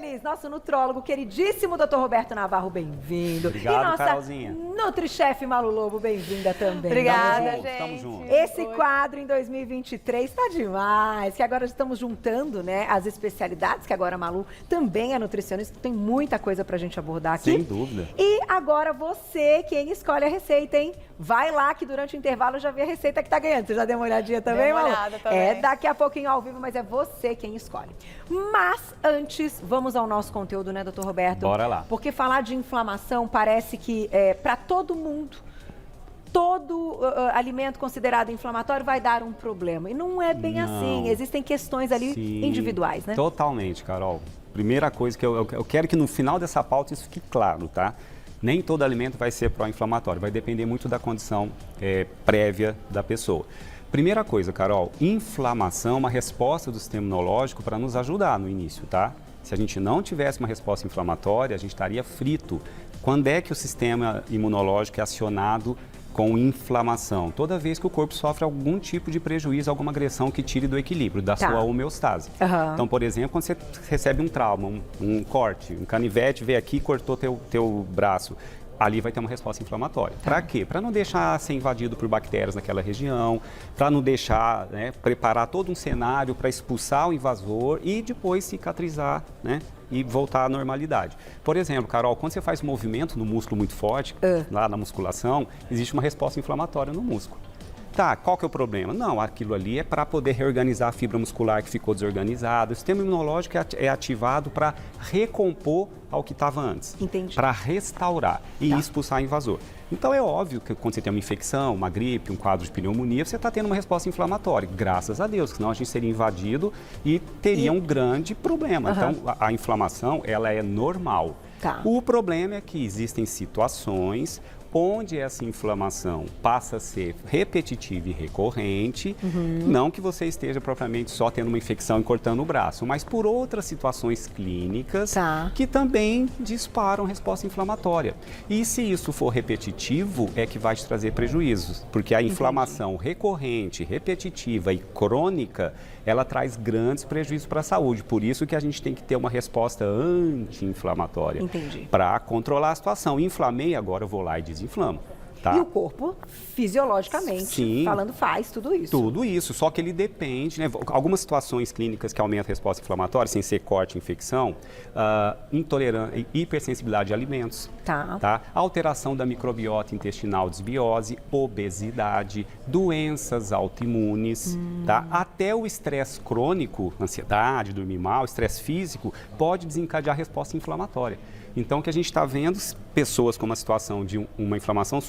eles, nosso nutrólogo queridíssimo Dr. Roberto Navarro, bem-vindo. Obrigado, e nossa Carolzinha. Nutrichefe Malu Lobo, bem-vinda também. Obrigada, junto, gente. tamo junto. Esse quadro em 2023 tá demais, que agora estamos juntando, né, as especialidades, que agora a Malu também é nutricionista, tem muita coisa pra gente abordar aqui. Sem dúvida. E agora você, quem escolhe a receita, hein? Vai lá que durante o intervalo eu já vi a receita que tá ganhando. Você já deu uma olhadinha também, Dei uma Malu? olhada também. É daqui a pouquinho ao vivo, mas é você quem escolhe. Mas antes, vamos ao nosso conteúdo, né, doutor Roberto? Bora lá. Porque falar de inflamação parece que para todo mundo, todo alimento considerado inflamatório vai dar um problema. E não é bem assim. Existem questões ali Sim, individuais, né? Totalmente, Carol. Primeira coisa que eu quero que no final dessa pauta isso fique claro, tá? Nem todo alimento vai ser pró-inflamatório, vai depender muito da condição prévia da pessoa. Primeira coisa, Carol, inflamação é uma resposta do sistema imunológico para nos ajudar no início, tá? Se a gente não tivesse uma resposta inflamatória, a gente estaria frito. Quando é que o sistema imunológico é acionado com inflamação? Toda vez que o corpo sofre algum tipo de prejuízo, alguma agressão que tire do equilíbrio, da sua homeostase. Então, por exemplo, quando você recebe um trauma, um corte, um canivete veio aqui e cortou teu braço, ali vai ter uma resposta inflamatória. Para quê? Para não deixar ser invadido por bactérias naquela região, para não deixar, né, preparar todo um cenário para expulsar o invasor e depois cicatrizar, né, e voltar à normalidade. Por exemplo, Carol, quando você faz um movimento no músculo muito forte, lá na musculação, existe uma resposta inflamatória no músculo. Tá, qual que é o problema? Não, aquilo ali é para poder reorganizar a fibra muscular que ficou desorganizada. O sistema imunológico é ativado para recompor ao que estava antes. Entendi. Para restaurar e expulsar invasor. Então é óbvio que quando você tem uma infecção, uma gripe, um quadro de pneumonia, você está tendo uma resposta inflamatória. Graças a Deus, senão a gente seria invadido e teria um grande problema. Então a inflamação, ela é normal. O problema é que existem situações onde essa inflamação passa a ser repetitiva e recorrente, não que você esteja propriamente só tendo uma infecção e cortando o braço, mas por outras situações clínicas que também disparam resposta inflamatória. E se isso for repetitivo, é que vai te trazer prejuízos, porque a inflamação recorrente, repetitiva e crônica, ela traz grandes prejuízos para a saúde. Por isso que a gente tem que ter uma resposta anti-inflamatória para controlar a situação. Inflamei, agora eu vou lá e desinflamo. Tá? E o corpo, fisiologicamente, falando, faz tudo isso. Tudo isso, só que ele depende, né? Algumas situações clínicas que aumentam a resposta inflamatória, sem ser corte e infecção, intolerância, hipersensibilidade a alimentos, tá? Alteração da microbiota intestinal, desbiose, obesidade, doenças autoimunes, tá? Até o estresse crônico, ansiedade, dormir mal, estresse físico, pode desencadear resposta inflamatória. Então, o que a gente está vendo, pessoas com uma situação de uma inflamação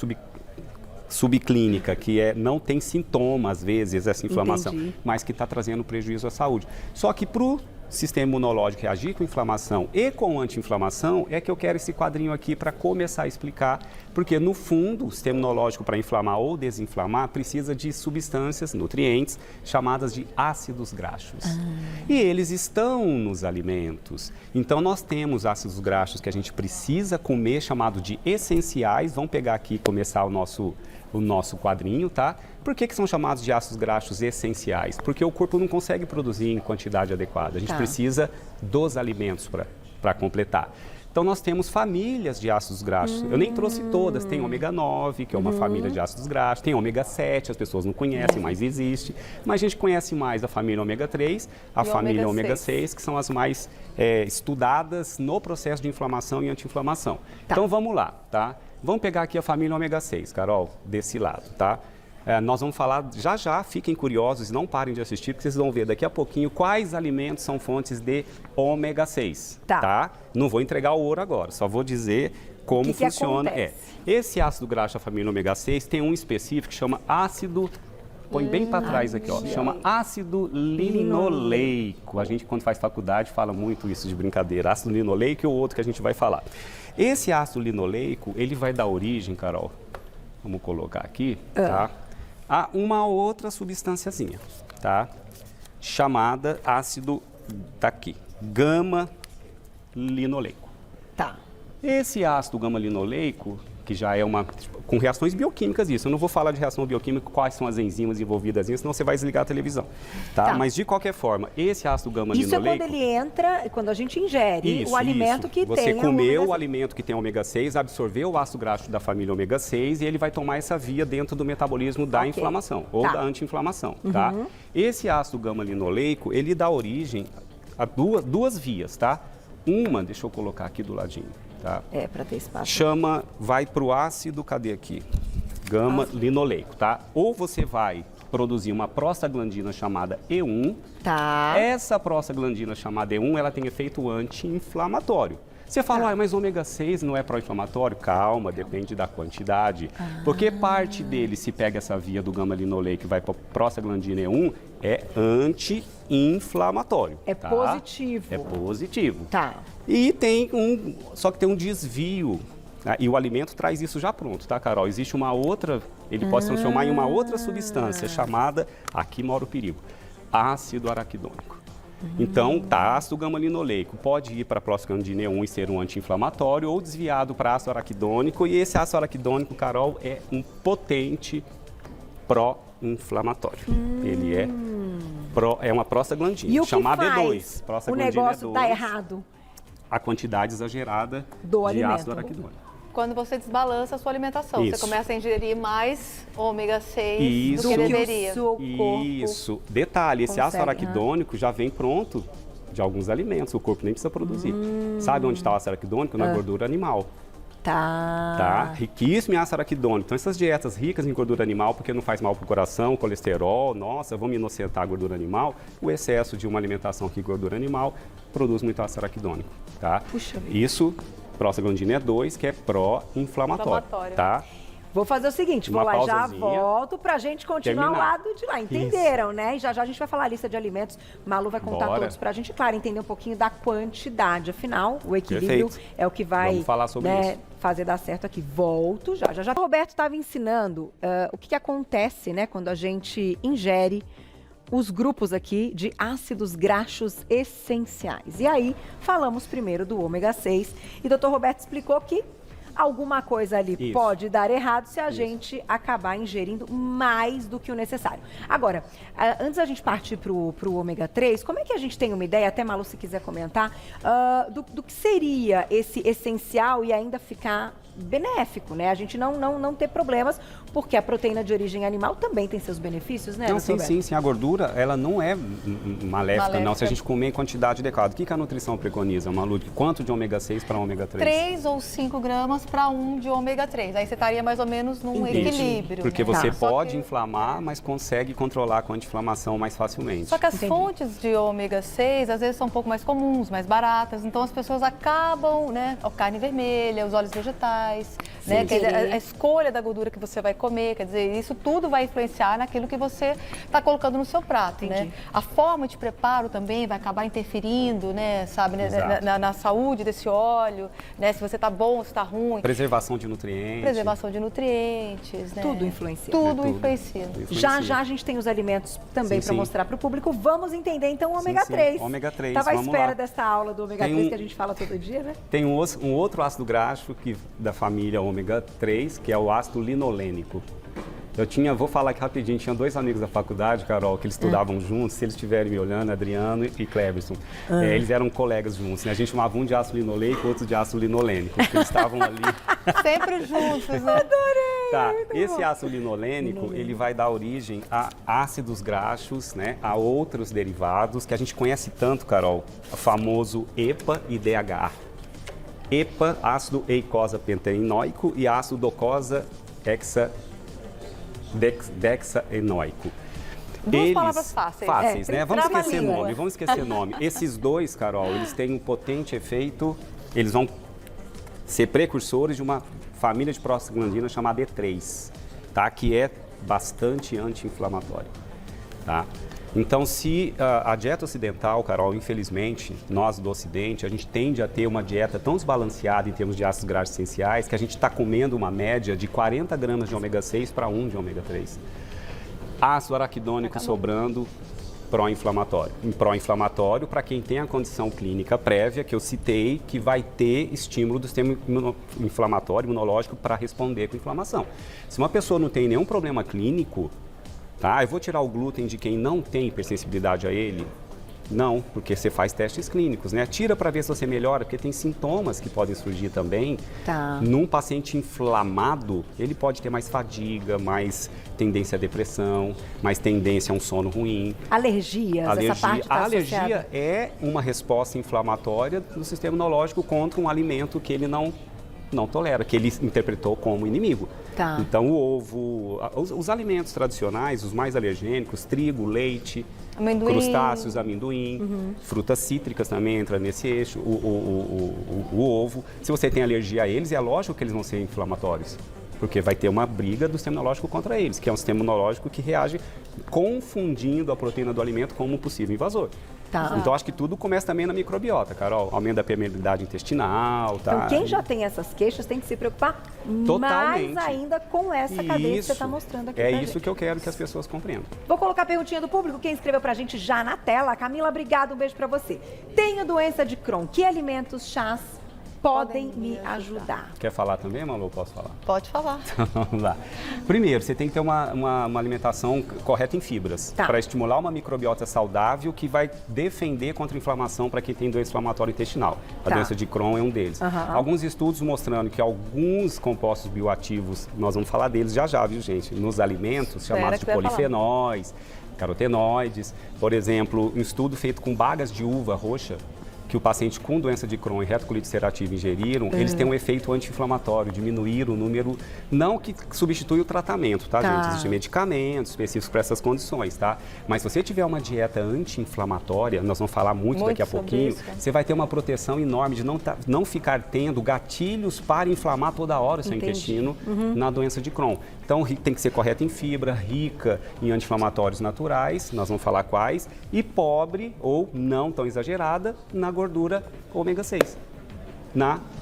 subclínica, que não tem sintoma, às vezes, essa inflamação, mas que está trazendo prejuízo à saúde. Só que para o sistema imunológico reagir com inflamação e com anti-inflamação, é que eu quero esse quadrinho aqui para começar a explicar, porque no fundo, o sistema imunológico para inflamar ou desinflamar precisa de substâncias, nutrientes, chamadas de ácidos graxos. E eles estão nos alimentos. Então nós temos ácidos graxos que a gente precisa comer, chamado de essenciais. Vamos pegar aqui e começar o nosso quadrinho, tá? Por que são chamados de ácidos graxos essenciais? Porque o corpo não consegue produzir em quantidade adequada. A gente precisa dos alimentos para completar. Então, nós temos famílias de ácidos graxos. Eu nem trouxe todas. Tem ômega 9, que é uma família de ácidos graxos. Tem ômega 7, as pessoas não conhecem, mas existe. Mas a gente conhece mais a família ômega 3, a família ômega 6, que são as mais estudadas no processo de inflamação e anti-inflamação. Então, vamos lá, tá? Vamos pegar aqui a família ômega 6, Carol, desse lado, tá? Nós vamos falar já, fiquem curiosos, não parem de assistir, porque vocês vão ver daqui a pouquinho quais alimentos são fontes de ômega 6, tá? Não vou entregar o ouro agora, só vou dizer como funciona. Esse ácido graxo da família ômega 6 tem um específico que chama ácido, põe bem para trás aqui, ó, chama ácido linoleico. A gente, quando faz faculdade, fala muito isso de brincadeira, ácido linoleico e o outro que a gente vai falar. Esse ácido linoleico, ele vai dar origem, Carol, vamos colocar aqui, tá? A uma outra substânciazinha, tá? Chamada ácido, tá aqui, gama-linoleico. Tá. Esse ácido gama-linoleico, que já é com reações bioquímicas isso. Eu não vou falar de reação bioquímica, quais são as enzimas envolvidas nisso, senão você vai desligar a televisão, tá? Mas, de qualquer forma, esse ácido gama-linoleico... Isso é quando ele entra, quando a gente ingere o alimento que tem... Você comeu o alimento que tem ômega 6, absorveu o ácido graxo da família ômega 6 e ele vai tomar essa via dentro do metabolismo da inflamação ou da anti-inflamação, tá? Esse ácido gama-linoleico, ele dá origem a duas vias, tá? Uma, deixa eu colocar aqui do ladinho. Tá? Para ter espaço. Vai para o ácido, cadê aqui? Gama-linoleico, tá? Ou você vai produzir uma prostaglandina chamada E1. Tá. Essa prostaglandina chamada E1, ela tem efeito anti-inflamatório. Você fala, mas ômega 6 não é pró-inflamatório? Calma, depende da quantidade. Porque parte dele, se pega essa via do gama-linoleico e vai para a prostaglandina E1, é anti-inflamatório. É positivo. É positivo. Tá. E só que tem um desvio, né? E o alimento traz isso já pronto, tá, Carol? Existe uma outra, ele pode se transformar em uma outra substância chamada, aqui mora o perigo, ácido araquidônico. Então, ácido gama-linoleico pode ir para a prostaglandina E1 e ser um anti-inflamatório ou desviado para ácido araquidônico. E esse ácido araquidônico, Carol, é um potente pró-inflamatório. Ele é uma prostaglandina, chamada E2. O negócio dá errado. A quantidade exagerada do de alimento. ácido araquidônico. Quando você desbalança a sua alimentação, você começa a ingerir mais ômega 6 do que deveria. Isso. Detalhe, esse ácido araquidônico já vem pronto de alguns alimentos, o corpo nem precisa produzir. Sabe onde está o ácido araquidônico? Na gordura animal. Tá. Riquíssimo em ácido araquidônico. Então, essas dietas ricas em gordura animal, porque não faz mal para o coração, colesterol, nossa, vamos inocentar a gordura animal, o excesso de uma alimentação com gordura animal produz muito ácido araquidônico, tá? Puxa vida. Isso, prostaglandina E2, que é pró-inflamatório, tá? Vou fazer o seguinte, vou lá, já volto pra gente continuar ao lado de lá. Entenderam, né? E já a gente vai falar a lista de alimentos. Malu vai contar todos pra gente, claro, entender um pouquinho da quantidade. Afinal, o equilíbrio é o que vai fazer dar certo aqui. Volto já. O Roberto estava ensinando o que acontece, né, quando a gente ingere os grupos aqui de ácidos graxos essenciais. E aí, falamos primeiro do ômega 6 e o doutor Roberto explicou que alguma coisa ali pode dar errado se a gente acabar ingerindo mais do que o necessário. Agora, antes da gente partir para o ômega 3, como é que a gente tem uma ideia, até Malu, se quiser comentar, do que seria esse essencial e ainda ficar benéfico, né? A gente não ter problemas, porque a proteína de origem animal também tem seus benefícios, né? Não, sim. A gordura, ela não é maléfica, não, se a gente comer em quantidade adequada. O que a nutrição preconiza, Malu? Quanto de ômega 6 para ômega 3? 3 ou 5 gramas para 1 de ômega 3. Aí você estaria mais ou menos num equilíbrio. Porque você pode inflamar, mas consegue controlar com a anti-inflamação mais facilmente. Só que as fontes de ômega 6, às vezes, são um pouco mais comuns, mais baratas. Então, as pessoas acabam, né? A carne vermelha, os óleos vegetais, né? A escolha da gordura que você vai comer, quer dizer, isso tudo vai influenciar naquilo que você está colocando no seu prato, né? A forma de preparo também vai acabar interferindo, né? Sabe, né? Na saúde desse óleo, né? Se você está bom ou se está ruim. Preservação de nutrientes. Preservação de nutrientes, né? Tudo influencia. Tudo influencia. Já a gente tem os alimentos também para mostrar para o público. Vamos entender então o ômega 3. Ômega 3. Estava à espera dessa aula do ômega 3 que a gente fala todo dia, né? Tem um outro ácido graxo da família ômega 3, que é o ácido linolênico. Vou falar aqui rapidinho, tinha 2 amigos da faculdade, Carol, que eles estudavam juntos, se eles estiverem me olhando, Adriano e Cleverson. Eles eram colegas juntos, né? A gente chamava um de ácido linoleico, outro de ácido linolênico, porque eles estavam ali. Sempre juntos, né? Adorei! Tá, esse ácido linolênico, ele vai dar origem a ácidos graxos, né? A outros derivados, que a gente conhece tanto, Carol, o famoso EPA e DHA. EPA, ácido eicosapentaenoico, e ácido docosa dexaenoico. Duas palavras fáceis. Né? Vamos esquecer nome. Esses dois, Carol, eles têm um potente efeito, eles vão ser precursores de uma família de prostaglandina chamada E3, tá? Que é bastante anti-inflamatória, tá? Então, se a dieta ocidental, Carol, infelizmente, nós do Ocidente, a gente tende a ter uma dieta tão desbalanceada em termos de ácidos graxos essenciais que a gente está comendo uma média de 40 gramas de ômega 6 para 1 de ômega 3. Ácido araquidônico sobrando, pró-inflamatório. Pró-inflamatório para quem tem a condição clínica prévia que eu citei, que vai ter estímulo do sistema inflamatório, imunológico, para responder com inflamação. Se uma pessoa não tem nenhum problema clínico, tá? Eu vou tirar o glúten de quem não tem hipersensibilidade a ele? Não, porque você faz testes clínicos, né? Tira para ver se você melhora, porque tem sintomas que podem surgir também. Tá. Num paciente inflamado, ele pode ter mais fadiga, mais tendência à depressão, mais tendência a um sono ruim. Alergias, essa parte tá A alergia associada. é uma resposta inflamatória do sistema imunológico contra um alimento que ele não tolera, que ele interpretou como inimigo. Tá. Então, o ovo, os alimentos tradicionais, os mais alergênicos, trigo, leite, amendoim, crustáceos, amendoim, frutas cítricas também entra nesse eixo, o ovo. Se você tem alergia a eles, é lógico que eles vão ser inflamatórios, porque vai ter uma briga do sistema imunológico contra eles, que é um sistema imunológico que reage confundindo a proteína do alimento como um possível invasor. Tá. Então, acho que tudo começa também na microbiota, Carol. Aumento da permeabilidade intestinal, tá? Então, quem já tem essas queixas tem que se preocupar Totalmente. mais ainda com essa cadeia que você está mostrando aqui pra isso gente. que eu quero que as pessoas compreendam. Vou colocar a perguntinha do público. Quem escreveu pra gente já na tela. Camila, obrigada. Um beijo pra você. Tenho doença de Crohn. Que alimentos, chás podem me ajudar? Quer falar também, Malu? Posso falar? Pode falar. Vamos lá. Primeiro, você tem que ter uma alimentação correta em fibras, Tá. para estimular uma microbiota saudável que vai defender contra a inflamação para quem tem doença inflamatória intestinal. A Tá. doença de Crohn é um deles. Alguns estudos mostrando que alguns compostos bioativos, nós vamos falar deles já, viu, gente? Nos alimentos, chamados de polifenóis, carotenoides. Por exemplo, um estudo feito com bagas de uva roxa, que o paciente com doença de Crohn e retocolite ulcerativa ingeriram, eles têm um efeito anti-inflamatório, diminuir o número, não que substitui o tratamento, tá, gente? Existem medicamentos específicos para essas condições, tá? Mas se você tiver uma dieta anti-inflamatória, nós vamos falar muito daqui a pouquinho, você vai ter uma proteção enorme de não ficar tendo gatilhos para inflamar toda hora o seu intestino na doença de Crohn. Então, tem que ser correta em fibra, rica em anti-inflamatórios naturais, nós vamos falar quais, e pobre ou não tão exagerada na gordura ômega 6.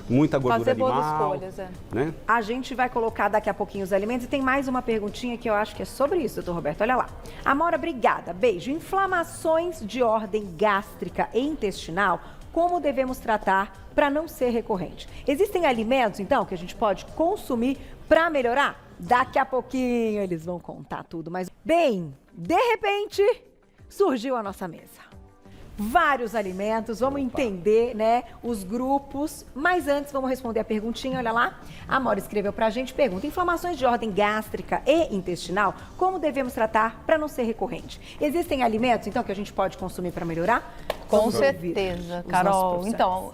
Muita gordura animal. Fazer boas escolhas, né? A gente vai colocar daqui a pouquinho os alimentos. E tem mais uma perguntinha que eu acho que é sobre isso, doutor Roberto. Olha lá. Amora, obrigada. Beijo. Inflamações de ordem gástrica e intestinal, como devemos tratar para não ser recorrente? Existem alimentos, então, que a gente pode consumir para melhorar? Daqui a pouquinho eles vão contar tudo. Mas, bem, de repente, surgiu a nossa mesa. Vários alimentos, vamos entender, né, os grupos. Mas antes, vamos responder a perguntinha, olha lá. A Amora escreveu pra gente, pergunta: inflamações de ordem gástrica e intestinal, como devemos tratar para não ser recorrente? Existem alimentos, então, que a gente pode consumir para melhorar? Com certeza, Carol. Então,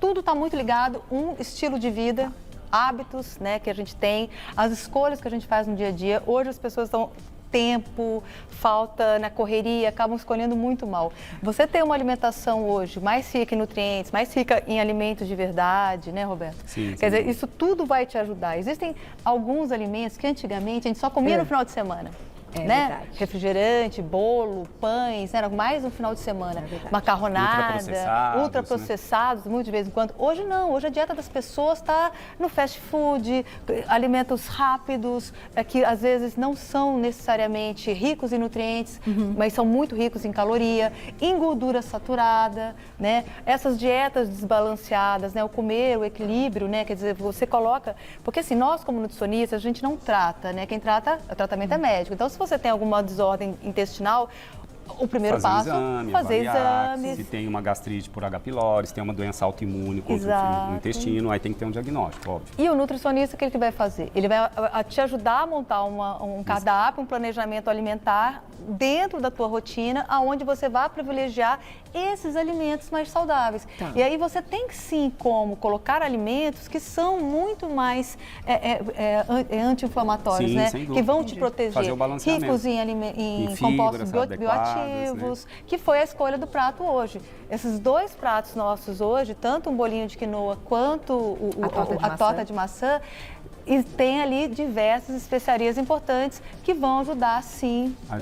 tudo está muito ligado, estilo de vida, hábitos, né, que a gente tem, as escolhas que a gente faz no dia a dia. Hoje as pessoas estão tempo, falta na correria, acabam escolhendo muito mal. Você tem uma alimentação hoje mais rica em nutrientes, mais rica em alimentos de verdade, né, Roberto? Sim, Quer dizer, isso tudo vai te ajudar. Existem alguns alimentos que antigamente a gente só comia no final de semana. Né? Verdade. Refrigerante, bolo, pães, era mais no final de semana. Macarronada, ultraprocessados, né? muito de vez em quando. Hoje não, hoje a dieta das pessoas está no fast food, alimentos rápidos, que às vezes não são necessariamente ricos em nutrientes, mas são muito ricos em caloria, em gordura saturada, né? Essas dietas desbalanceadas, né? O comer, o equilíbrio, né? Quer dizer, você coloca... Porque assim, nós como nutricionistas, a gente não trata, né? Quem trata, o tratamento é médico. Então, se você tem alguma desordem intestinal, o primeiro passo é fazer exames. Se tem uma gastrite por H. pylori, se tem uma doença autoimune no intestino, aí tem que ter um diagnóstico, óbvio. E o nutricionista, o que ele vai fazer? Ele vai te ajudar a montar um cardápio, um planejamento alimentar dentro da tua rotina, aonde você vai privilegiar esses alimentos mais saudáveis. Tá. E aí você tem sim como colocar alimentos que são muito mais anti-inflamatórios, né? Que vão te proteger. Fazer o balanceamento. Ricos em compostos bioativos, né? Que foi a escolha do prato hoje. Esses dois pratos nossos hoje, tanto um bolinho de quinoa quanto a torta de maçã, E tem ali diversas especiarias importantes que vão ajudar, sim, a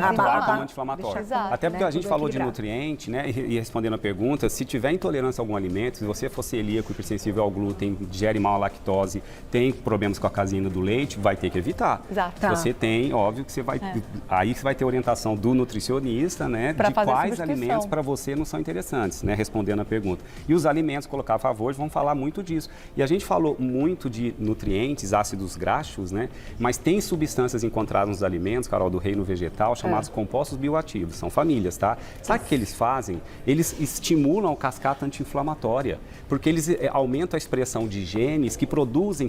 atuar como anti-inflamatório. Até porque a gente falou de nutriente, né? E respondendo a pergunta, se tiver intolerância a algum alimento, se você for celíaco, hipersensível ao glúten, digere mal a lactose, tem problemas com a caseína do leite, vai ter que evitar. Exato. Se você tem, óbvio que você vai... Aí você vai ter orientação do nutricionista, né? De quais alimentos para você não são interessantes, né? Respondendo a pergunta. E os alimentos, colocar a favor, vão falar muito disso. E a gente falou muito de nutrientes, ácidos graxos, né? Mas tem substâncias encontradas nos alimentos, Carol, do reino vegetal, chamados compostos bioativos. São famílias, tá? Sabe o que eles fazem? Eles estimulam a cascata anti-inflamatória, porque eles aumentam a expressão de genes que produzem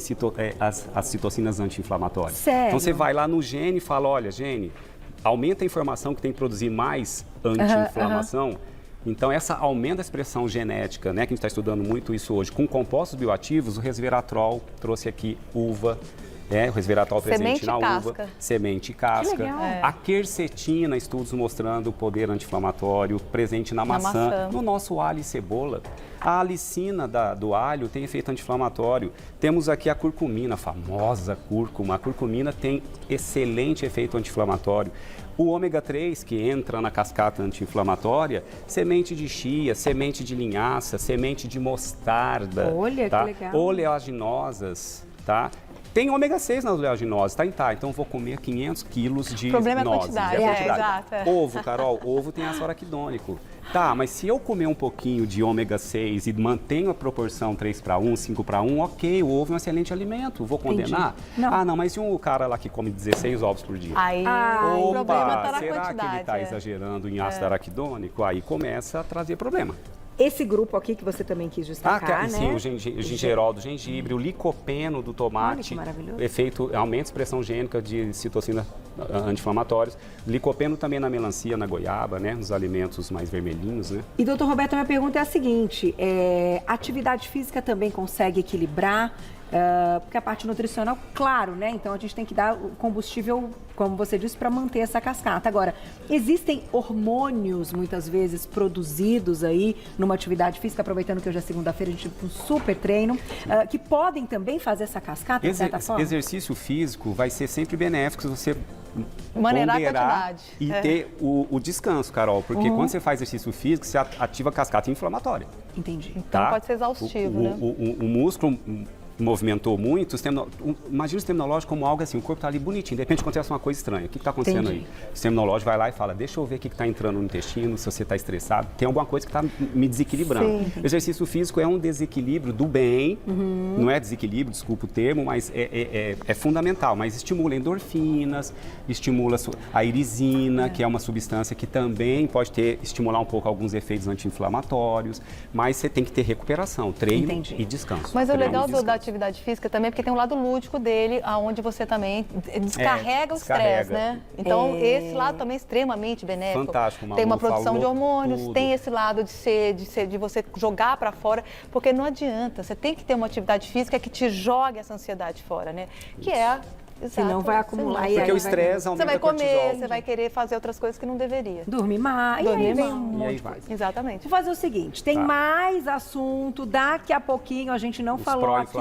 as citocinas anti-inflamatórias. Sério? Então você vai lá no gene e fala, olha, gene, aumenta a informação que tem que produzir mais anti-inflamação. Então, essa aumenta a expressão genética, né, que a gente está estudando muito isso hoje, com compostos bioativos, o resveratrol trouxe aqui uva, o resveratrol presente na uva, semente e casca. A quercetina, estudos mostrando o poder anti-inflamatório presente na maçã, no nosso alho e cebola. A alicina do alho tem efeito anti-inflamatório. Temos aqui a curcumina, a famosa cúrcuma. A curcumina tem excelente efeito anti-inflamatório. O ômega 3, que entra na cascata anti-inflamatória, semente de chia, semente de linhaça, semente de mostarda. Olha, que legal. Oleaginosas, tá? Tem ômega 6 nas oleaginosas, então vou comer 500 quilos de nozes. O problema é a quantidade. Exato. Ovo, Carol, ovo tem ácido araquidônico. Tá, mas se eu comer um pouquinho de ômega 6 e mantenho a proporção 3:1, 5:1, ok, o ovo é um excelente alimento, vou condenar? Não. Não, mas e um cara lá que come 16 ovos por dia? O problema tá na será quantidade, que ele está exagerando em ácido araquidônico? Aí começa a trazer problema. Esse grupo aqui que você também quis destacar, né? Sim, o gingerol do gengibre, o licopeno do tomate, efeito, aumenta a expressão gênica de citocina anti-inflamatórios. Licopeno também na melancia, na goiaba, né? Nos alimentos mais vermelhinhos, né? E, doutor Roberto, minha pergunta é a seguinte, atividade física também consegue equilibrar? Porque a parte nutricional, claro, né? Então a gente tem que dar o combustível, como você disse, para manter essa cascata. Agora, existem hormônios, muitas vezes, produzidos aí numa atividade física, aproveitando que hoje é segunda-feira, a gente tem um super treino, que podem também fazer essa cascata, de certa forma? Exercício físico vai ser sempre benéfico se você maneirar a quantidade. E ter o descanso, Carol, porque quando você faz exercício físico, você ativa a cascata inflamatória. Entendi. Então pode ser exaustivo, né? O músculo movimentou muito, imagina o sistema imunológico como algo assim, o corpo está ali bonitinho, de repente acontece uma coisa estranha. O que está acontecendo aí? O sistema imunológico vai lá e fala, deixa eu ver o que está entrando no intestino, se você está estressado, tem alguma coisa que está me desequilibrando. O exercício físico é um desequilíbrio do bem, não é desequilíbrio, desculpa o termo, mas é fundamental, mas estimula endorfinas, estimula a irisina, que é uma substância que também pode estimular um pouco alguns efeitos anti-inflamatórios, mas você tem que ter recuperação, treino e descanso. Mas o legal da atividade física também, porque tem um lado lúdico dele, onde você também descarrega o estresse, né? Então, esse lado também é extremamente benéfico. Fantástico, Malu, tem uma produção de hormônios, tem esse lado de você jogar para fora, porque não adianta, você tem que ter uma atividade física que te jogue essa ansiedade fora, né? Que é... Exato. Senão vai acumular. Porque o estresse aumenta a cortisol. Você vai comer, você vai querer fazer outras coisas que não deveria. Dormir mais. Dormir e aí mais. Exatamente. Vou fazer o seguinte, tem mais assunto, daqui a pouquinho a gente não falou aqui,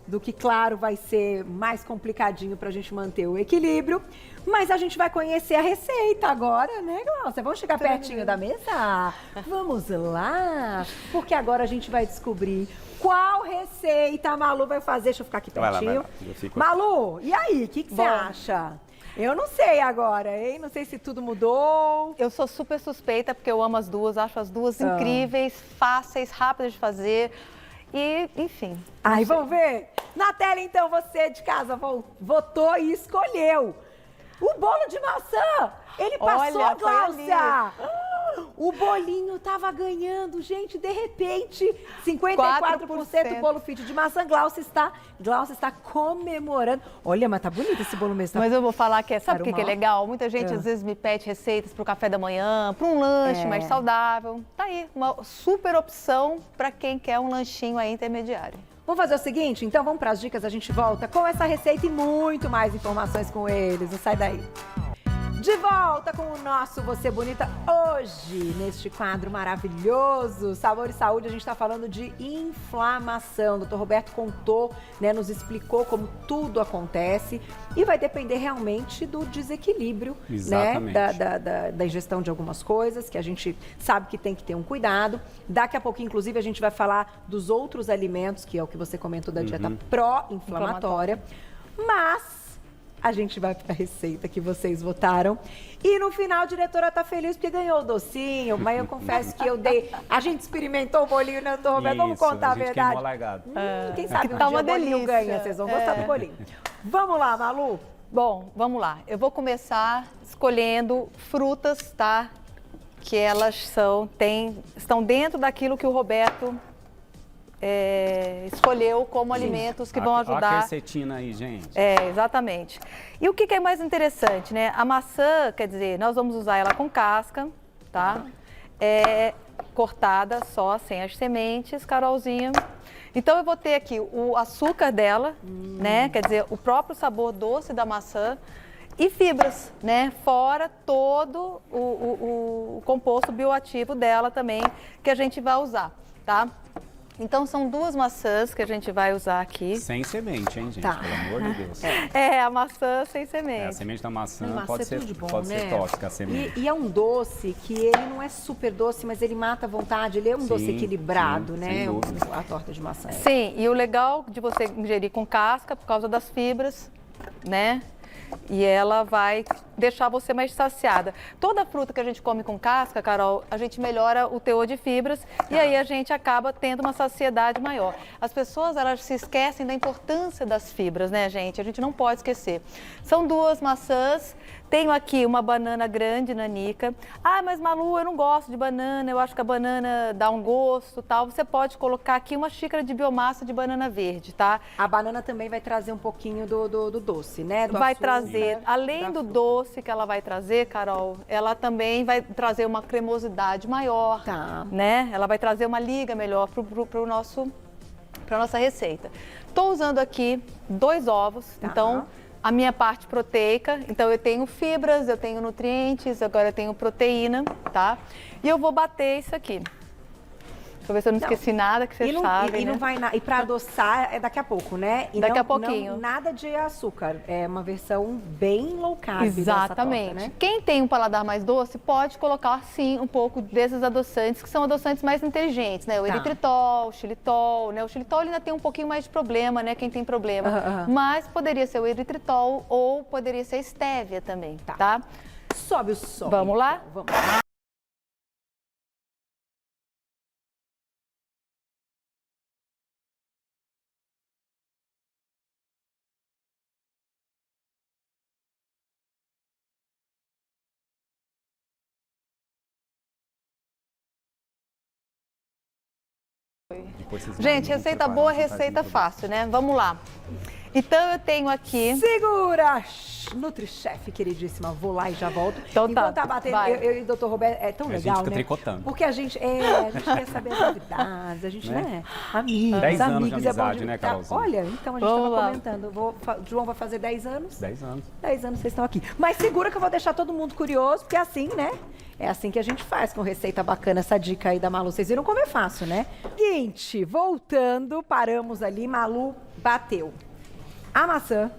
do que, claro, vai ser mais complicadinho pra gente manter o equilíbrio. Mas a gente vai conhecer a receita agora, né, Glaucia? Vamos chegar pertinho da mesa? Vamos lá, porque agora a gente vai descobrir qual receita a Malu vai fazer. Deixa eu ficar aqui pertinho. Vai lá. Malu, e aí, o que você acha? Eu não sei agora, hein? Não sei se tudo mudou. Eu sou super suspeita, porque eu amo as duas, acho as duas incríveis, fáceis, rápidas de fazer. E, enfim. Aí, vamos ver? Na tela, então, você de casa votou e escolheu. O bolo de maçã! Ele passou, Glaucia! O bolinho tava ganhando, gente, de repente, 54% bolo fit de maçã. Glaucia está comemorando. Olha, mas tá bonito esse bolo mesmo. Mas eu vou falar que sabe o que é legal? Muita gente às vezes me pede receitas para o café da manhã, para um lanche mais saudável. Tá aí, uma super opção para quem quer um lanchinho aí intermediário. Vamos fazer o seguinte, então vamos para as dicas, a gente volta com essa receita e muito mais informações com eles. Não sai daí. De volta com o nosso Você Bonita. Hoje, neste quadro maravilhoso, Sabor e Saúde, a gente está falando de inflamação. O Dr. Roberto contou, né, nos explicou como tudo acontece e vai depender realmente do desequilíbrio, né, da ingestão de algumas coisas, que a gente sabe que tem que ter um cuidado. Daqui a pouquinho, inclusive, a gente vai falar dos outros alimentos, que é o que você comentou da dieta pró-inflamatória. Mas a gente vai para a receita que vocês votaram. E no final a diretora tá feliz porque ganhou o docinho, mas eu confesso que eu dei... A gente experimentou o bolinho, né, doutor Roberto? Vamos contar a verdade. Quem sabe tá uma delícia. O bolinho ganha, vocês vão gostar do bolinho. Vamos lá, Malu? Bom, vamos lá. Eu vou começar escolhendo frutas, tá? Que elas estão dentro daquilo que o Roberto escolheu como alimentos que vão ajudar. Olha a quercetina aí, gente. Exatamente. E o que é mais interessante, né? A maçã, quer dizer, nós vamos usar ela com casca, tá? Cortada só, sem as sementes, Carolzinha. Então eu vou ter aqui o açúcar dela, né? Quer dizer, o próprio sabor doce da maçã e fibras, né? Fora todo o composto bioativo dela também, que a gente vai usar, tá? Então, são 2 maçãs que a gente vai usar aqui. Sem semente, hein, gente? Tá. Pelo amor de Deus. A maçã sem semente. A semente da maçã pode ser né? tóxica, a semente. E é um doce que ele não é super doce, mas ele mata a vontade. Ele é um doce equilibrado, né? A torta de maçã. Sim, e o legal de você ingerir com casca, por causa das fibras, né? E ela vai deixar você mais saciada. Toda fruta que a gente come com casca, Carol, a gente melhora o teor de fibras e aí a gente acaba tendo uma saciedade maior. As pessoas, elas se esquecem da importância das fibras, né, gente? A gente não pode esquecer. São 2 maçãs. Tenho aqui uma banana grande, nanica. Ah, mas Malu, eu não gosto de banana, eu acho que a banana dá um gosto, tal. Você pode colocar aqui uma xícara de biomassa de banana verde, tá? A banana também vai trazer um pouquinho do doce, né? Vai trazer, além do doce que ela vai trazer, Carol, ela também vai trazer uma cremosidade maior, né? Ela vai trazer uma liga melhor para nossa receita. Estou usando aqui 2 ovos, então... A minha parte proteica, então eu tenho fibras, eu tenho nutrientes, agora eu tenho proteína, tá? E eu vou bater isso aqui. Deixa eu ver se eu não esqueci nada, que vocês sabem, E né? não vai e para adoçar é daqui a pouco, né? E daqui a pouquinho. Não, nada de açúcar, é uma versão bem low carb. Exatamente. Dessa torta, né? Quem tem um paladar mais doce pode colocar, sim, um pouco desses adoçantes, que são adoçantes mais inteligentes, né? O eritritol, o xilitol, né? O xilitol ainda tem um pouquinho mais de problema, né? Quem tem problema. Mas poderia ser o eritritol ou poderia ser a estévia também, tá? Sobe o som. Vamos lá? Vamos lá. Gente, receita boa, receita fácil, né? Vamos lá. Então, eu tenho aqui... Segura! NutriChef, queridíssima. Vou lá e já volto. Então, enquanto tá batendo, eu e o Dr. Roberto, é tão legal, né? A gente fica né? tricotando. Porque a gente quer saber as novidades, a gente, né? Amigos, 10 anos amigos. de amizade, é bom de... né, Carolzinha? Olha, então a gente estava comentando. João vai fazer 10 anos. 10 anos. 10 anos vocês estão aqui. Mas segura que eu vou deixar todo mundo curioso, porque é assim, né? É assim que a gente faz com receita bacana, essa dica aí da Malu. Vocês viram como é fácil, né? Seguinte, voltando, paramos ali, Malu bateu a maçã,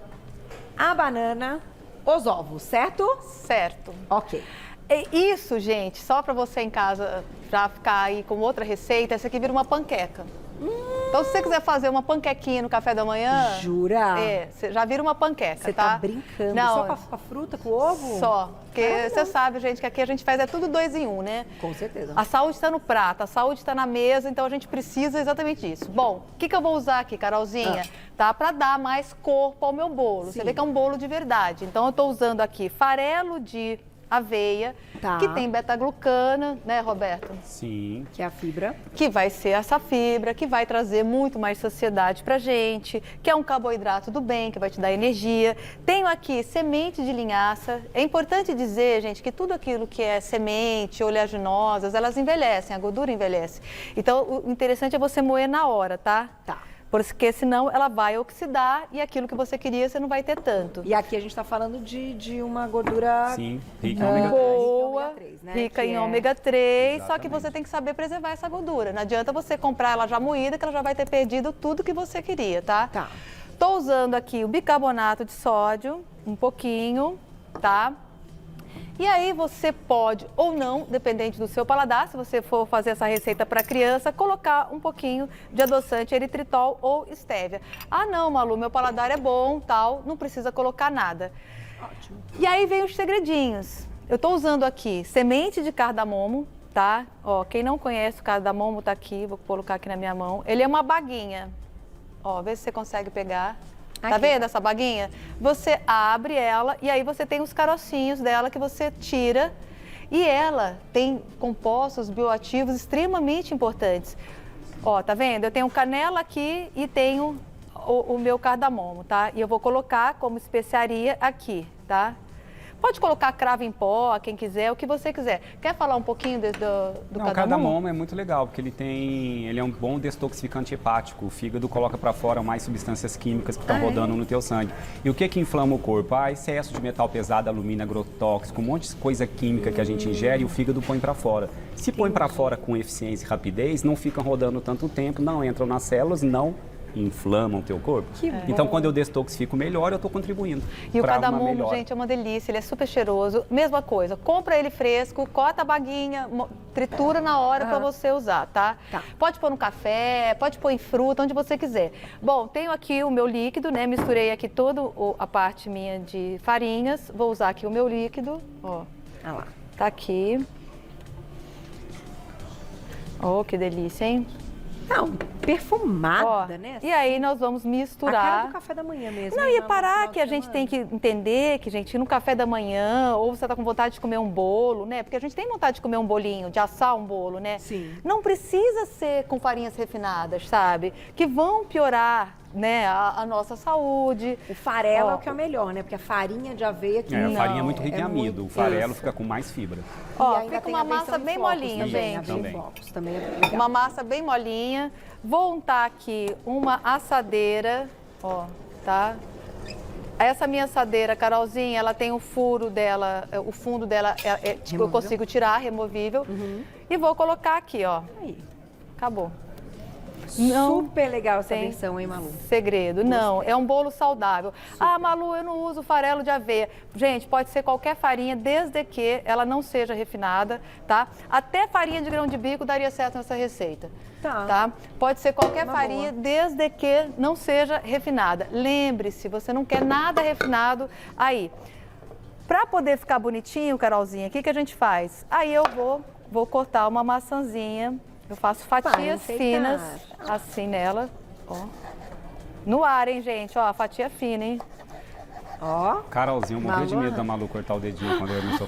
a banana, os ovos, certo? Certo. Ok. Isso, gente, só para você em casa, já ficar aí com outra receita, essa aqui vira uma panqueca. Então, se você quiser fazer uma panquequinha no café da manhã... Jura? Você já vira uma panqueca, Você tá brincando? Não, só com a fruta, com o ovo? Só. Porque você sabe, gente, que aqui a gente faz tudo 2 em 1, né? Com certeza. A saúde está no prato, a saúde está na mesa, então a gente precisa exatamente disso. Bom, o que eu vou usar aqui, Carolzinha? Tá? Para dar mais corpo ao meu bolo. Sim. Você vê que é um bolo de verdade. Então, eu estou usando aqui farelo de aveia, que tem beta-glucana, né, Roberto? Sim. Que é a fibra. Que vai ser essa fibra, que vai trazer muito mais saciedade pra gente, que é um carboidrato do bem, que vai te dar energia. Tenho aqui semente de linhaça. É importante dizer, gente, que tudo aquilo que é semente, oleaginosas, elas envelhecem, a gordura envelhece. Então, o interessante é você moer na hora, tá? Tá. Porque senão ela vai oxidar e aquilo que você queria você não vai ter tanto. E aqui a gente está falando de uma gordura rica em ômega 3. Boa, né? rica em ômega 3, só que você tem que saber preservar essa gordura. Não adianta você comprar ela já moída, que ela já vai ter perdido tudo que você queria, tá? Tá. Tô usando aqui o bicarbonato de sódio, um pouquinho, tá? E aí você pode ou não, dependente do seu paladar, se você for fazer essa receita para criança, colocar um pouquinho de adoçante eritritol ou estévia. Ah, não, Malu, meu paladar é bom, tal, não precisa colocar nada. Ótimo. E aí vem os segredinhos. Eu tô usando aqui semente de cardamomo, tá? Ó, quem não conhece o cardamomo tá aqui, vou colocar aqui na minha mão. Ele é uma baguinha. Ó, vê se você consegue pegar. Tá vendo essa baguinha? Você abre ela e aí você tem os carocinhos dela que você tira. E ela tem compostos bioativos extremamente importantes. Ó, tá vendo? Eu tenho canela aqui e tenho o meu cardamomo, tá? E eu vou colocar como especiaria aqui, tá? Pode colocar cravo em pó, quem quiser, o que você quiser. Quer falar um pouquinho do cardamomo? O cardamomo é muito legal, porque ele é um bom detoxificante hepático. O fígado coloca para fora mais substâncias químicas que estão rodando no teu sangue. E o que inflama o corpo? Excesso de metal pesado, alumínio, agrotóxico, um monte de coisa química que a gente ingere e o fígado põe para fora. Se põe para fora com eficiência e rapidez, não ficam rodando tanto tempo, não entram nas células, não inflamam o teu corpo. Então, quando eu detoxifico melhor, eu estou contribuindo. E o cardamomo, gente, é uma delícia, ele é super cheiroso. Mesma coisa, compra ele fresco, corta a baguinha, tritura na hora para você usar, tá? Pode pôr no café, pode pôr em fruta, onde você quiser. Bom, tenho aqui o meu líquido, né? Misturei aqui toda a parte minha de farinhas. Vou usar aqui o meu líquido, ó. Ah lá. Tá aqui. Oh, que delícia, hein? Não, perfumada, né? E aí nós vamos misturar. A cara do café da manhã mesmo. Não, e parar que a gente tem que entender que, gente, no café da manhã, ou você tá com vontade de comer um bolo, né? Porque a gente tem vontade de comer um bolinho, de assar um bolo, né? Sim. Não precisa ser com farinhas refinadas, sabe? Que vão piorar, né, a nossa saúde. O farelo é o que é o melhor, né? Porque a farinha de aveia que a farinha é muito rica em amido. O farelo fica com mais fibra. Ó, fica uma massa bem molinha, gente. Também é legal. Uma massa bem molinha. Vou untar aqui uma assadeira, ó, tá? Essa minha assadeira, Carolzinha, ela tem o furo dela, o fundo dela eu consigo tirar, removível. E vou colocar aqui, ó. Aí. Acabou. Não super legal essa versão, hein, Malu? Segredo. Não, é um bolo saudável. Super. Ah, Malu, eu não uso farelo de aveia. Gente, pode ser qualquer farinha, desde que ela não seja refinada, tá? Até farinha de grão de bico daria certo nessa receita. Tá? Pode ser qualquer farinha, desde que não seja refinada. Lembre-se, você não quer nada refinado aí. Para poder ficar bonitinho, Carolzinha, o que a gente faz? Aí eu vou cortar uma maçãzinha. Eu faço fatias finas, assim nela, ó. No ar, hein, gente? Ó, a fatia fina, hein? Ó. Carolzinha, eu morri de medo da Malu cortar o dedinho quando eu não sou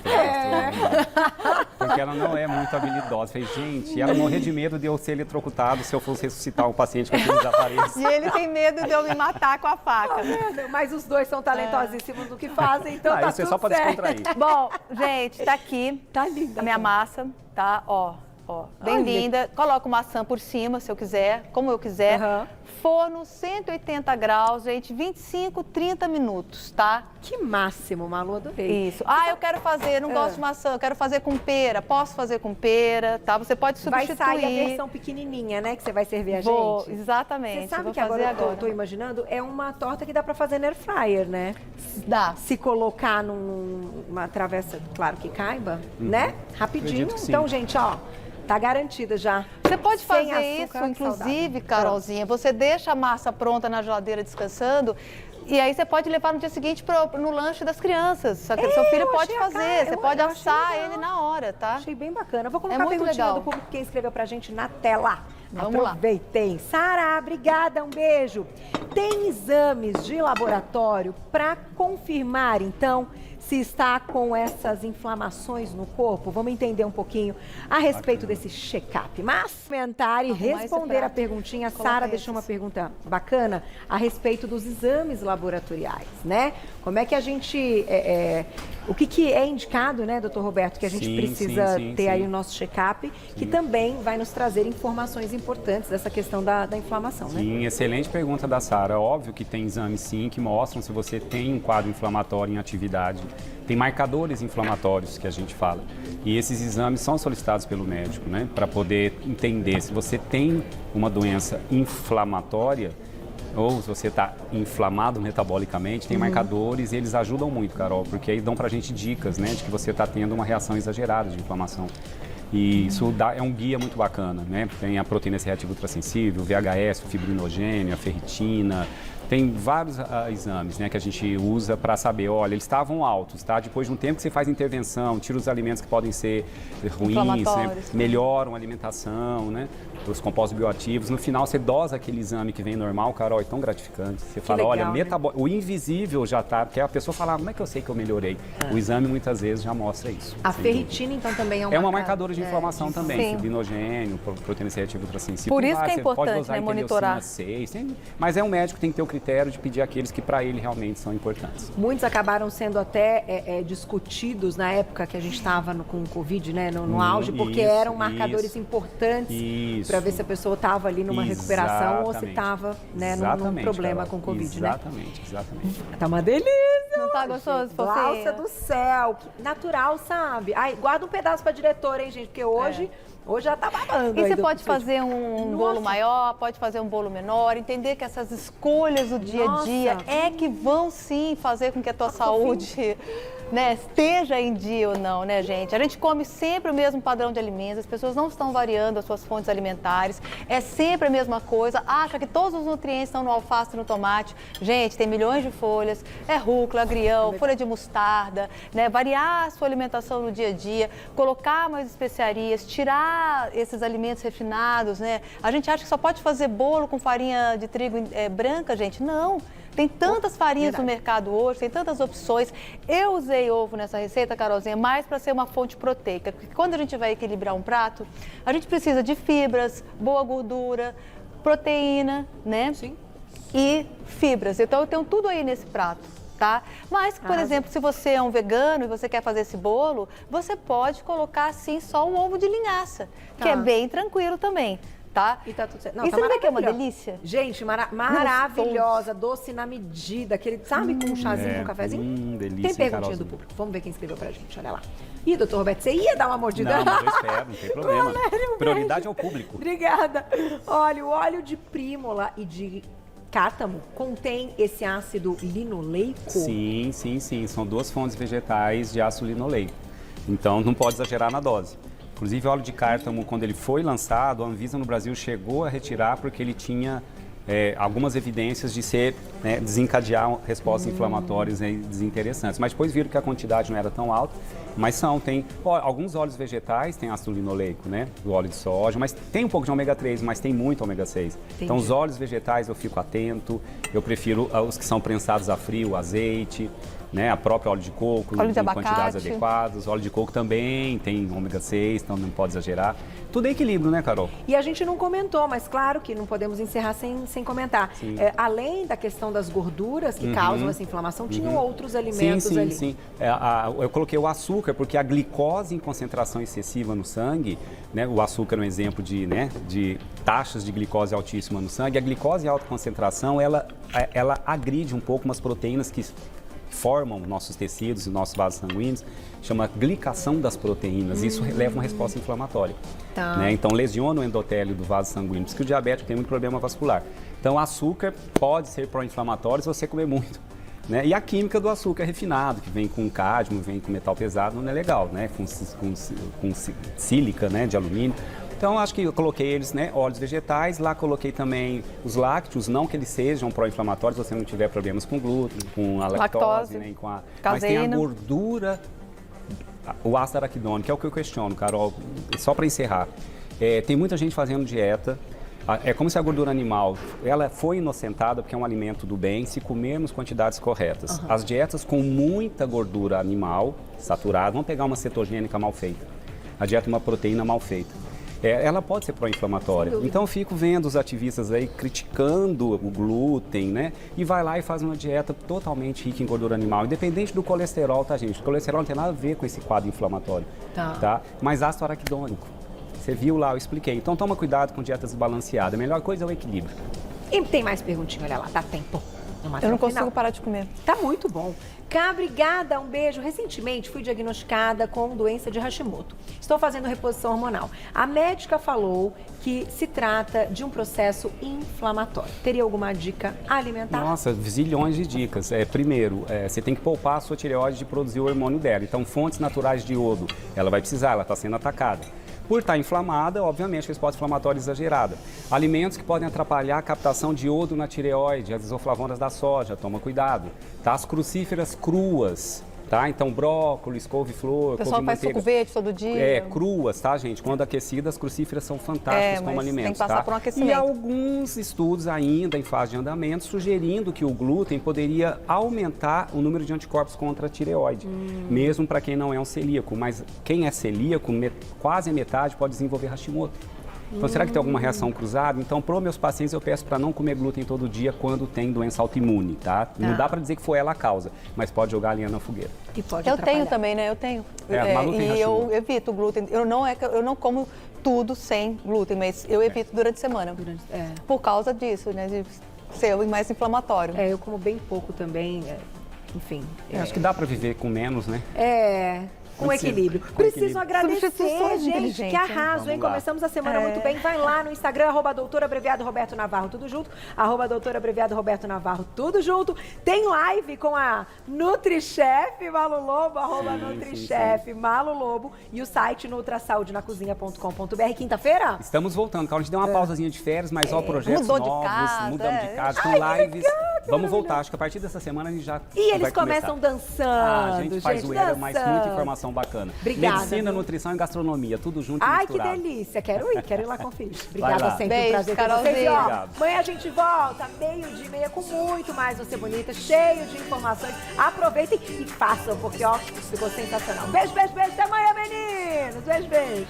porque ela não é muito habilidosa. Falei, gente, ela morria de medo de eu ser eletrocutado se eu fosse ressuscitar um paciente com aqueles aparelhos. E ele tem medo de eu me matar com a faca. Mas os dois são talentosíssimos no que fazem, então tá isso é só para descontrair. Bom, gente, tá aqui. Tá linda. A minha massa, tá? Ó, bem linda. Coloco maçã por cima, se eu quiser, como eu quiser. Forno 180 graus, gente, 25, 30 minutos, tá? Que máximo, Malu, adorei. Isso. Ah, eu quero fazer, não gosto de maçã, eu quero fazer com pera. Posso fazer com pera, tá? Você pode substituir. Vai sair a versão pequenininha, né, que você vai servir a gente? Exatamente. Você sabe que agora eu tô imaginando, é uma torta que dá pra fazer na air fryer, né? Dá. Se colocar numa travessa, claro que caiba, né? Rapidinho. Então, gente, ó, tá garantida já. Você pode fazer isso, inclusive, Carolzinha, você deixa a massa pronta na geladeira descansando e aí você pode levar no dia seguinte no lanche das crianças. Seu filho pode fazer, você pode assar ele na hora, tá? Achei bem bacana. Vou colocar a perguntinha do público que escreveu pra gente na tela. Vamos lá. Aproveitem. Sara, obrigada, um beijo. Tem exames de laboratório para confirmar, então, se está com essas inflamações no corpo. Vamos entender um pouquinho a respeito desse check-up. Mas comentar e responder a perguntinha, Sara deixou uma pergunta bacana a respeito dos exames laboratoriais, né? Como é que a gente... o que é indicado, né, doutor Roberto, que a gente precisa ter aí o nosso check-up, que também vai nos trazer informações importantes dessa questão da inflamação, né? Sim, excelente pergunta da Sara. Óbvio que tem exames, sim, que mostram se você tem um quadro inflamatório em atividade. Tem marcadores inflamatórios que a gente fala. E esses exames são solicitados pelo médico, né, para poder entender se você tem uma doença inflamatória ou se você está inflamado metabolicamente, tem marcadores e eles ajudam muito, Carol, porque aí dão para a gente dicas, né, de que você está tendo uma reação exagerada de inflamação. E isso é um guia muito bacana, né? Tem a proteína C reativa ultrassensível, o VHS, o fibrinogênio, a ferritina. Tem vários exames, né, que a gente usa para saber, olha, eles estavam altos, tá? Depois de um tempo que você faz intervenção, tira os alimentos que podem ser ruins, né? Melhoram a alimentação, né? Os compostos bioativos. No final, você dosa aquele exame que vem normal, Carol, é tão gratificante. Você fala, legal, olha, o invisível já tá, porque a pessoa fala, como é que eu sei que eu melhorei? O exame muitas vezes já mostra isso. A ferritina, então, também é uma marcadora de inflamação também, fibrinogênio, proteína C reativa ultrassensível. Por isso que é importante, né, monitorar. 6, mas é um médico que tem que ter o critério de pedir aqueles que para ele realmente são importantes. Muitos acabaram sendo até discutidos na época que a gente estava com o Covid, né, no auge, porque eram marcadores importantes para ver se a pessoa estava ali numa recuperação ou se estava, né, num problema com o Covid, né? Exatamente. Tá uma delícia! Não tá gostoso, Glaucia do céu, natural, sabe? Ai, guarda um pedaço para diretora, hein, gente, porque hoje já tá babando. E você pode fazer um bolo maior, pode fazer um bolo menor, entender que essas escolhas do dia a dia é que vão sim fazer com que a tua saúde, né, esteja em dia ou não, né, gente? A gente come sempre o mesmo padrão de alimentos, as pessoas não estão variando as suas fontes alimentares, é sempre a mesma coisa, acha que todos os nutrientes estão no alface e no tomate. Gente, tem milhões de folhas, é rúcula, agrião, folha de mostarda, né? Variar a sua alimentação no dia a dia, colocar mais especiarias, tirar esses alimentos refinados, né? A gente acha que só pode fazer bolo com farinha de trigo branca, gente. Não! Tem tantas farinhas no mercado hoje, tem tantas opções. Eu usei ovo nessa receita, Carolzinha, mais para ser uma fonte proteica. Porque quando a gente vai equilibrar um prato, a gente precisa de fibras, boa gordura, proteína, né? Sim. E fibras. Então eu tenho tudo aí nesse prato, tá? Mas, por exemplo, se você é um vegano e você quer fazer esse bolo, você pode colocar assim só um ovo de linhaça, que é bem tranquilo também. Tá? E tá tudo certo. Não, e você não vê que é uma delícia? Gente, maravilhosa, doce na medida, aquele, sabe, com um chazinho, com um cafezinho. Delícia. Tem perguntinha do público. Vamos ver quem escreveu pra gente, olha lá. Ih, doutor Roberto, você ia dar uma mordida? Não, mas eu espero, não tem problema. Prioridade é o público. Obrigada. Olha, o óleo de prímula e de cátamo contém esse ácido linoleico? Sim. São duas fontes vegetais de ácido linoleico. Então, não pode exagerar na dose. Inclusive, o óleo de cártamo, quando ele foi lançado, a Anvisa no Brasil chegou a retirar porque ele tinha algumas evidências de desencadear respostas inflamatórias desinteressantes. Mas depois viram que a quantidade não era tão alta, mas tem alguns óleos vegetais, tem ácido linoleico, né? O óleo de soja, mas tem um pouco de ômega 3, mas tem muito ômega 6. Entendi. Então, os óleos vegetais eu fico atento, eu prefiro os que são prensados a frio, azeite, né, a própria óleo de coco, óleo de em quantidades adequadas. Óleo de coco também tem ômega 6, então não pode exagerar. Tudo é equilíbrio, né, Carol? E a gente não comentou, mas claro que não podemos encerrar sem comentar. Além da questão das gorduras que causam essa inflamação, tinham outros alimentos ali. Sim. Eu coloquei o açúcar, porque a glicose em concentração excessiva no sangue, né, o açúcar é um exemplo de taxas de glicose altíssima no sangue. A glicose em alta concentração, ela agride um pouco umas proteínas que formam nossos tecidos e nossos vasos sanguíneos, chama glicação das proteínas. Isso leva a uma resposta inflamatória. Né? Então, lesiona o endotélio do vaso sanguíneo, porque o diabético tem muito problema vascular. Então, açúcar pode ser pró-inflamatório se você comer muito. Né? E a química do açúcar refinado, que vem com cádmio, vem com metal pesado, não é legal, né? Com sílica, né, de alumínio. Então, acho que eu coloquei eles, né, óleos vegetais, lá coloquei também os lácteos, não que eles sejam pró-inflamatórios, se você não tiver problemas com glúten, com a lactose, né, mas tem a gordura, o ácido araquidônico, que é o que eu questiono, Carol, só para encerrar. Tem muita gente fazendo dieta, É como se a gordura animal, ela foi inocentada porque é um alimento do bem se comermos quantidades corretas. As dietas com muita gordura animal saturada, vamos pegar uma cetogênica mal feita, a dieta de uma proteína mal feita. Ela pode ser pró-inflamatória. Então eu fico vendo os ativistas aí criticando o glúten, né? E vai lá e faz uma dieta totalmente rica em gordura animal, independente do colesterol, tá, gente? O colesterol não tem nada a ver com esse quadro inflamatório, tá? Mas ácido araquidônico. Você viu lá, eu expliquei. Então toma cuidado com dietas balanceadas. A melhor coisa é o equilíbrio. E tem mais perguntinha, olha lá, dá tempo. Eu não consigo parar de comer. Tá muito bom. Cá, obrigada, um beijo. Recentemente fui diagnosticada com doença de Hashimoto. Estou fazendo reposição hormonal. A médica falou que se trata de um processo inflamatório. Teria alguma dica alimentar? Nossa, zilhões de dicas. Primeiro, você tem que poupar a sua tireoide de produzir o hormônio dela. Então, fontes naturais de iodo, ela vai precisar, ela está sendo atacada. Por estar inflamada, obviamente, resposta inflamatória exagerada. Alimentos que podem atrapalhar a captação de iodo na tireoide, as isoflavonas da soja, toma cuidado. Tá? As crucíferas cruas, tá? Então, brócolis, couve-flor, couve-manteiga. O pessoal faz suco verde todo dia. Cruas, tá, gente? Quando aquecidas, as crucíferas são fantásticas como alimentos, tem que passar por um aquecimento. E alguns estudos ainda em fase de andamento sugerindo que o glúten poderia aumentar o número de anticorpos contra a tireoide, mesmo para quem não é um celíaco. Mas quem é celíaco, quase a metade pode desenvolver Hashimoto. Então, será que tem alguma reação cruzada? Então, para os meus pacientes, eu peço para não comer glúten todo dia quando tem doença autoimune, tá? Não dá para dizer que foi ela a causa, mas pode jogar a lenha na fogueira. E pode atrapalhar. Tenho também, né? Eu tenho. Malu tem e eu evito glúten. Eu não como tudo sem glúten, mas eu evito durante a semana. Por causa disso, né? De ser mais inflamatório. Eu como bem pouco também, enfim. Acho que dá para viver com menos, né? Com equilíbrio. Preciso agradecer, gente, que arraso, hein? Começamos a semana muito bem. Vai lá no Instagram, @doutorabreviado_Roberto_Navarro, tudo junto. @doutorabreviado_Roberto_Navarro, tudo junto. Tem live com a NutriChef Malu Lobo, @NutriChef Malu Lobo. E o site nutrasaudenacozinha.com.br. Quinta-feira? Estamos voltando, Carol. A gente deu uma pausazinha de férias, mas projetos mudou novos, mudamos de casa, com lives. Vamos voltar, acho que a partir dessa semana a gente já E eles começam dançando, a gente faz zoeira, mas muita informação bacana. Obrigada. Medicina, nutrição e gastronomia, tudo junto e misturado. Que delícia. Quero ir lá conferir. Obrigada sempre. Beijo, prazer ter vocês. Amanhã a gente volta, 12:30, com muito mais Você Bonita, cheio de informações. Aproveitem e façam, porque ficou sensacional. Beijo, beijo, beijo. Até amanhã, meninos. Beijo, beijo.